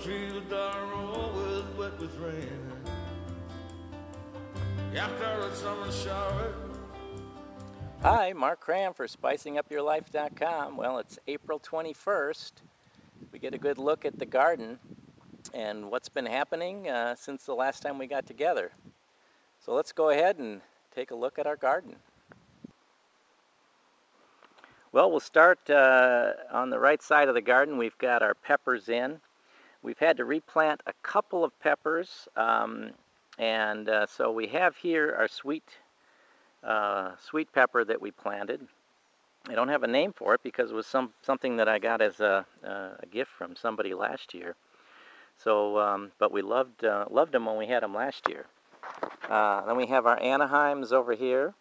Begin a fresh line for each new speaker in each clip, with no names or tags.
field are always wet with rain. After a summer shower.
Hi, Mark Cram for SpicingUpYourLife.com. Well, it's April 21st. We get a good look at the garden and what's been happening since the last time we got together. So let's go ahead and take a look at our garden. Well, we'll start on the right side of the garden. We've got our peppers in. We've had to replant a couple of peppers, so we have here our sweet pepper that we planted. I don't have a name for it because it was something that I got as a gift from somebody last year. So, but we loved them when we had them last year. Then we have our Anaheims over here,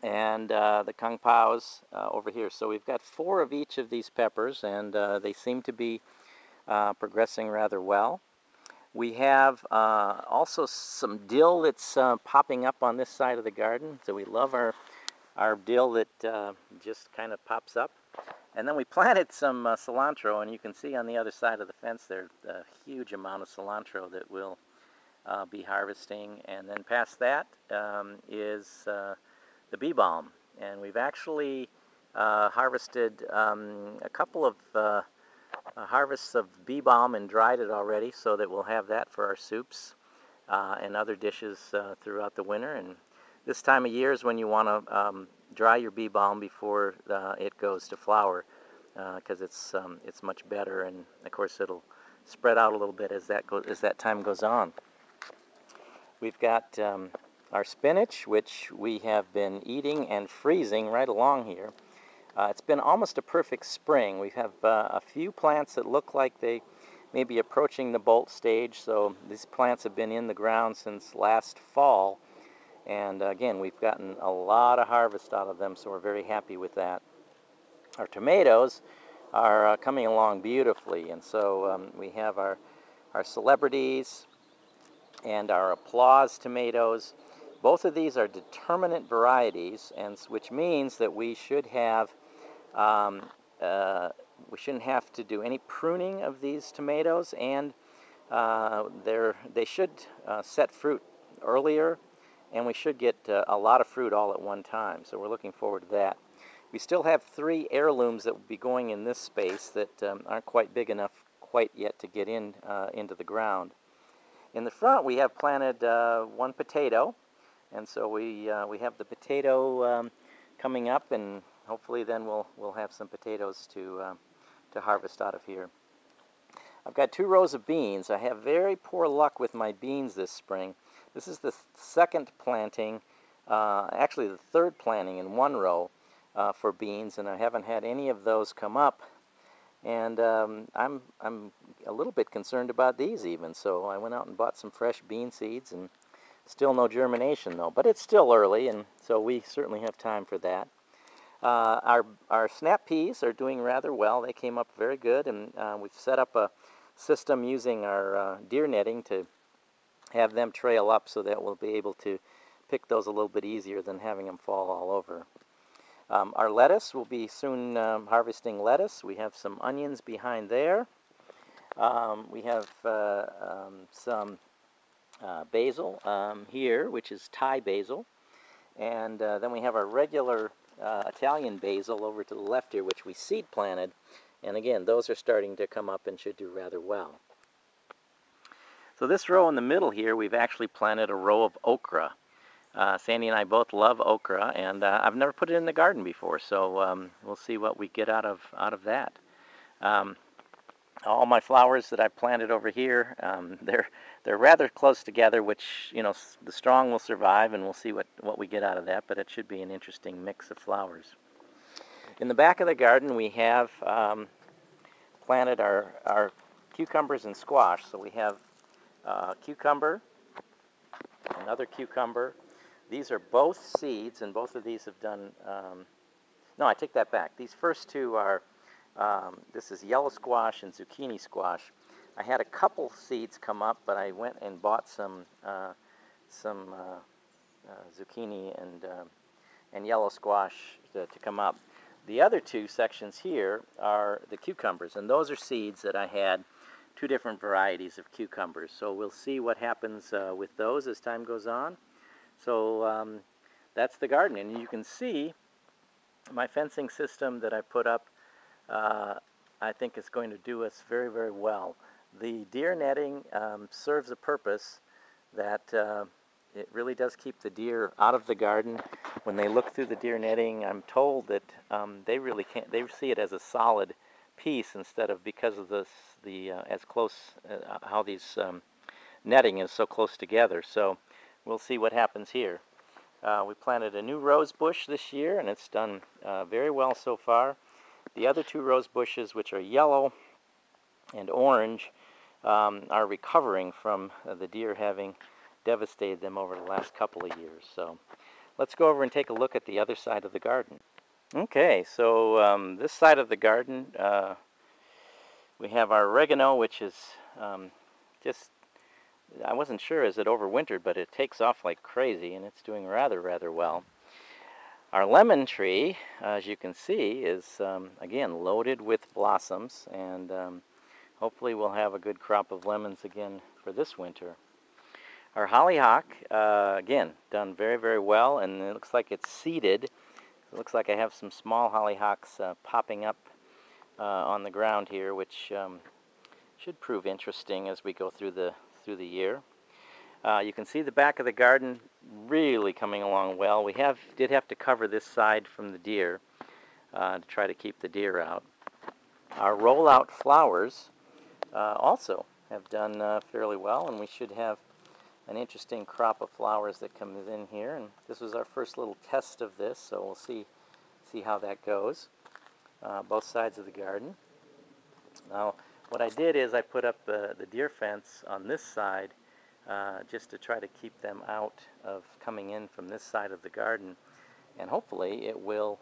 and the Kung Paos over here. So we've got 4 of each of these peppers, and they seem to be progressing rather well. We have also some dill that's popping up on this side of the garden. So we love our dill that just kind of pops up. And then we planted some cilantro, and you can see on the other side of the fence there's a huge amount of cilantro that we'll be harvesting. And then past that is the bee balm. And we've actually harvested a couple of harvests of bee balm and dried it already, so that we'll have that for our soups and other dishes throughout the winter. And this time of year is when you want to dry your bee balm before it goes to flower, because it's much better, and of course it'll spread out a little bit as that time goes on. We've got our spinach, which we have been eating and freezing right along here. It's been almost a perfect spring. We have a few plants that look like they may be approaching the bolt stage, so these plants have been in the ground since last fall, and again, we've gotten a lot of harvest out of them, so we're very happy with that. Our tomatoes are coming along beautifully, and so we have our celebrities and our applause tomatoes. Both of these are determinate varieties, and which means that we should have we shouldn't have to do any pruning of these tomatoes, and they should set fruit earlier, and we should get a lot of fruit all at one time. So we're looking forward to that. We still have 3 heirlooms that will be going in this space that aren't quite big enough quite yet to get into the ground. In the front, we have planted 1 potato, and so we have the potato coming up, and hopefully then we'll have some potatoes to harvest out of here. I've got 2 rows of beans. I have very poor luck with my beans this spring. This is the second planting, actually the third planting in 1 row for beans, and I haven't had any of those come up. And I'm a little bit concerned about these even, so I went out and bought some fresh bean seeds, and still no germination though. But it's still early, and so we certainly have time for that. Our snap peas are doing rather well. They came up very good, and we've set up a system using our deer netting to have them trail up, so that we'll be able to pick those a little bit easier than having them fall all over. Our lettuce, will be soon harvesting lettuce. We have some onions behind there. We have some basil here, which is Thai basil. And then we have our regular Italian basil over to the left here, which we seed planted. And again, those are starting to come up and should do rather well. So this row in the middle here, we've actually planted a row of okra. Sandy and I both love okra, and I've never put it in the garden before, so we'll see what we get out of that. All my flowers that I've planted over here, they're rather close together, which, you know, the strong will survive, and we'll see what we get out of that, but it should be an interesting mix of flowers. In the back of the garden, we have planted our cucumbers and squash. So we have cucumber, another cucumber. These are both seeds, and both of these have done, no, I take that back. These first 2 are, this is yellow squash and zucchini squash. I had a couple seeds come up, but I went and bought some zucchini and yellow squash to come up. The other 2 sections here are the cucumbers, and those are seeds that I had two different varieties of cucumbers. So we'll see what happens with those as time goes on. So that's the garden, and you can see my fencing system that I put up. I think is going to do us very, very well. The deer netting serves a purpose that it really does keep the deer out of the garden. When they look through the deer netting, I'm told that they really can't. They see it as a solid piece instead of, because of the as close how these netting is so close together. So we'll see what happens here. We planted a new rose bush this year, and it's done very well so far. The other two rose bushes, which are yellow and orange, are recovering from the deer having devastated them over the last couple of years. So let's go over and take a look at the other side of the garden. Okay, so this side of the garden, we have our oregano, which is just, I wasn't sure as it overwintered, but it takes off like crazy, and it's doing rather well. Our lemon tree, as you can see, is again loaded with blossoms, and hopefully we'll have a good crop of lemons again for this winter. Our hollyhock, again, done very well, and it looks like it's seeded. It looks like I have some small hollyhocks popping up on the ground here, which should prove interesting as we go through the year. You can see the back of the garden really coming along well. We did have to cover this side from the deer to try to keep the deer out. Our rollout flowers also have done fairly well, and we should have an interesting crop of flowers that comes in here. And this was our first little test of this, so we'll see how that goes. Both sides of the garden. Now, what I did is I put up the deer fence on this side just to try to keep them out of coming in from this side of the garden, and hopefully it will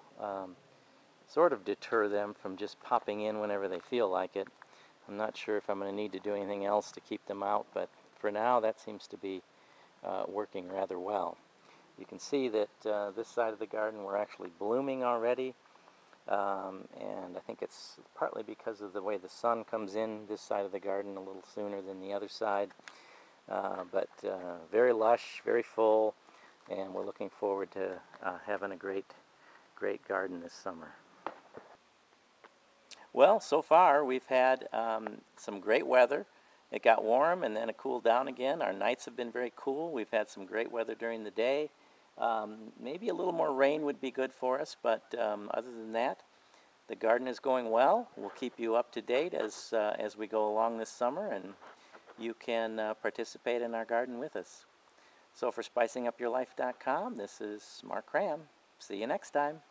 sort of deter them from just popping in whenever they feel like it. I'm not sure if I'm going to need to do anything else to keep them out, but for now that seems to be working rather well. You can see that this side of the garden we're actually blooming already, and I think it's partly because of the way the sun comes in this side of the garden a little sooner than the other side. But very lush, very full, and we're looking forward to having a great garden this summer. Well, so far we've had some great weather. It got warm and then it cooled down again. Our nights have been very cool. We've had some great weather during the day. Maybe a little more rain would be good for us, but other than that, the garden is going well. We'll keep you up to date as we go along this summer, and you can participate in our garden with us. So for SpicingUpYourLife.com, this is Mark Cram. See you next time.